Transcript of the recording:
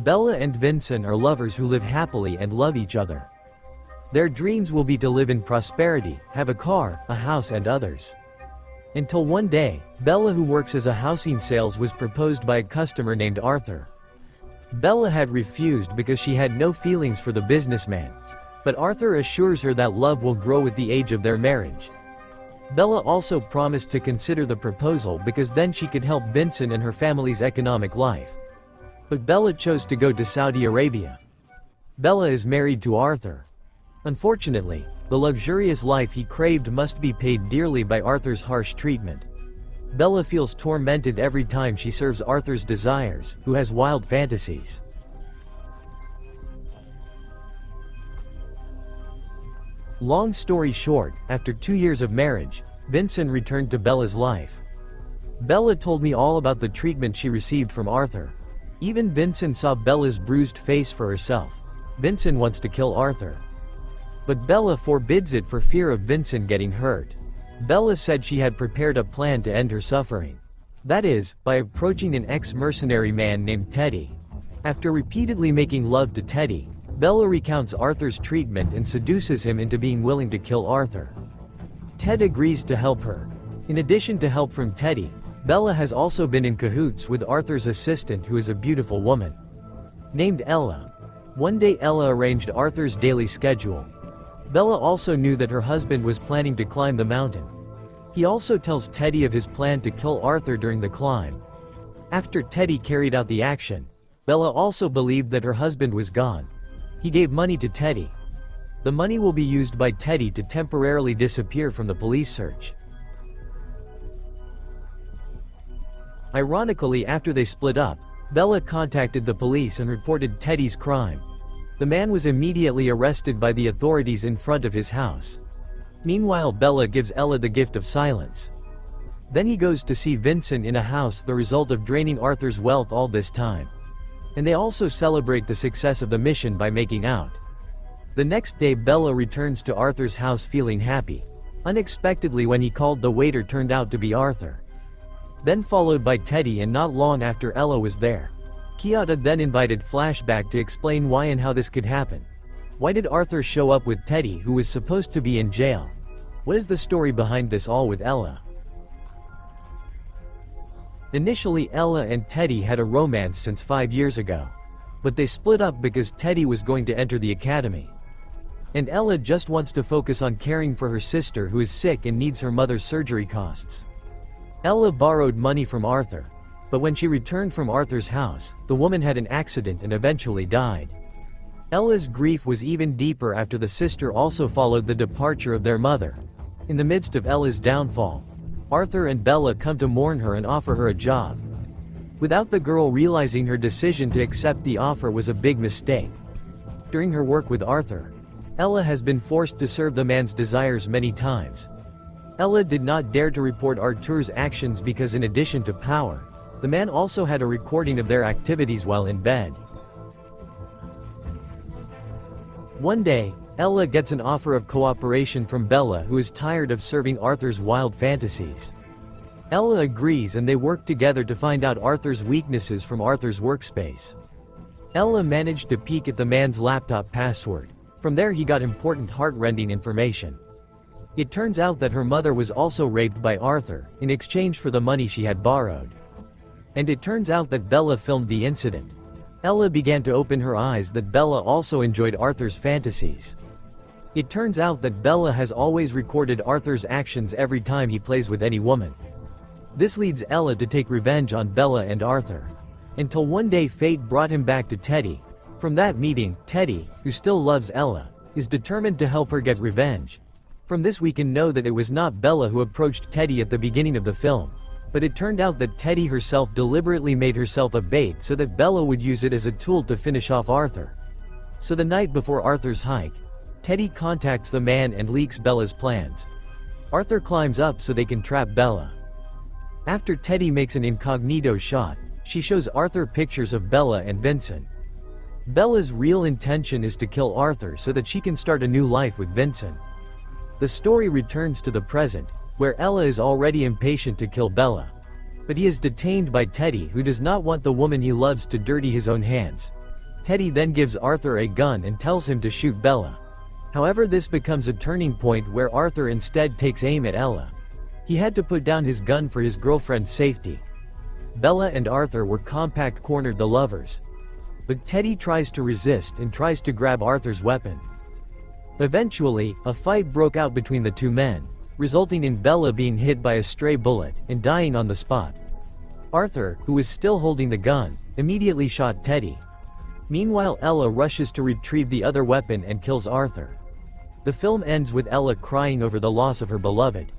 Bella and Vincent are lovers who live happily and love each other. Their dreams will be to live in prosperity, have a car, a house and others. Until one day, Bella, who works as a housing sales, was proposed by a customer named Arthur. Bella had refused because she had no feelings for the businessman. But Arthur assures her that love will grow with the age of their marriage. Bella also promised to consider the proposal because then she could help Vincent and her family's economic life. But Bella chose to go to Saudi Arabia. Bella is married to Arthur. Unfortunately, the luxurious life he craved must be paid dearly by Arthur's harsh treatment. Bella feels tormented every time she serves Arthur's desires, who has wild fantasies. Long story short, after 2 years of marriage, Vincent returned to Bella's life. Bella told me all about the treatment she received from Arthur. Even Vincent saw Bella's bruised face for herself. Vincent wants to kill Arthur. But Bella forbids it for fear of Vincent getting hurt. Bella said she had prepared a plan to end her suffering. That is, by approaching an ex-mercenary man named Teddy. After repeatedly making love to Teddy, Bella recounts Arthur's treatment and seduces him into being willing to kill Arthur. Ted agrees to help her. In addition to help from Teddy, Bella has also been in cahoots with Arthur's assistant, who is a beautiful woman named Ella. One day Ella arranged Arthur's daily schedule. Bella also knew that her husband was planning to climb the mountain. He also tells Teddy of his plan to kill Arthur during the climb. After Teddy carried out the action, Bella also believed that her husband was gone. He gave money to Teddy. The money will be used by Teddy to temporarily disappear from the police search. Ironically, after they split up, Bella contacted the police and reported Teddy's crime. The man was immediately arrested by the authorities in front of his house. Meanwhile, Bella gives Ella the gift of silence. Then he goes to see Vincent in a house, the result of draining Arthur's wealth all this time. And they also celebrate the success of the mission by making out. The next day Bella returns to Arthur's house feeling happy. Unexpectedly, when he called, the waiter turned out to be Arthur. Then followed by Teddy, and not long after Ella was there. Kyoto then invited Flashback to explain why and how this could happen. Why did Arthur show up with Teddy, who was supposed to be in jail? What is the story behind this all with Ella? Initially, Ella and Teddy had a romance since 5 years ago. But they split up because Teddy was going to enter the academy. And Ella just wants to focus on caring for her sister, who is sick and needs her mother's surgery costs. Ella borrowed money from Arthur. But when she returned from Arthur's house, the woman had an accident and eventually died. Ella's grief was even deeper after the sister also followed the departure of their mother. In the midst of Ella's downfall, Arthur and Bella come to mourn her and offer her a job. Without the girl realizing her decision to accept the offer was a big mistake. During her work with Arthur, Ella has been forced to serve the man's desires many times. Ella did not dare to report Arthur's actions because, in addition to power, the man also had a recording of their activities while in bed. One day, Ella gets an offer of cooperation from Bella, who is tired of serving Arthur's wild fantasies. Ella agrees and they work together to find out Arthur's weaknesses from Arthur's workspace. Ella managed to peek at the man's laptop password. From there he got important heart-rending information. It turns out that her mother was also raped by Arthur, in exchange for the money she had borrowed. And it turns out that Bella filmed the incident. Ella began to open her eyes that Bella also enjoyed Arthur's fantasies. It turns out that Bella has always recorded Arthur's actions every time he plays with any woman. This leads Ella to take revenge on Bella and Arthur. Until one day fate brought him back to Teddy. From that meeting, Teddy, who still loves Ella, is determined to help her get revenge. From this we can know that it was not Bella who approached Teddy at the beginning of the film. But it turned out that Teddy herself deliberately made herself a bait so that Bella would use it as a tool to finish off Arthur. So the night before Arthur's hike, Teddy contacts the man and leaks Bella's plans. Arthur climbs up so they can trap Bella. After Teddy makes an incognito shot, she shows Arthur pictures of Bella and Vincent. Bella's real intention is to kill Arthur so that she can start a new life with Vincent. The story returns to the present, where Ella is already impatient to kill Bella. But he is detained by Teddy, who does not want the woman he loves to dirty his own hands. Teddy then gives Arthur a gun and tells him to shoot Bella. However, this becomes a turning point where Arthur instead takes aim at Ella. He had to put down his gun for his girlfriend's safety. Bella and Arthur were compact-cornered the lovers. But Teddy tries to resist and tries to grab Arthur's weapon. Eventually, a fight broke out between the two men, resulting in Bella being hit by a stray bullet and dying on the spot. Arthur, who was still holding the gun, immediately shot Teddy. Meanwhile, Ella rushes to retrieve the other weapon and kills Arthur. The film ends with Ella crying over the loss of her beloved.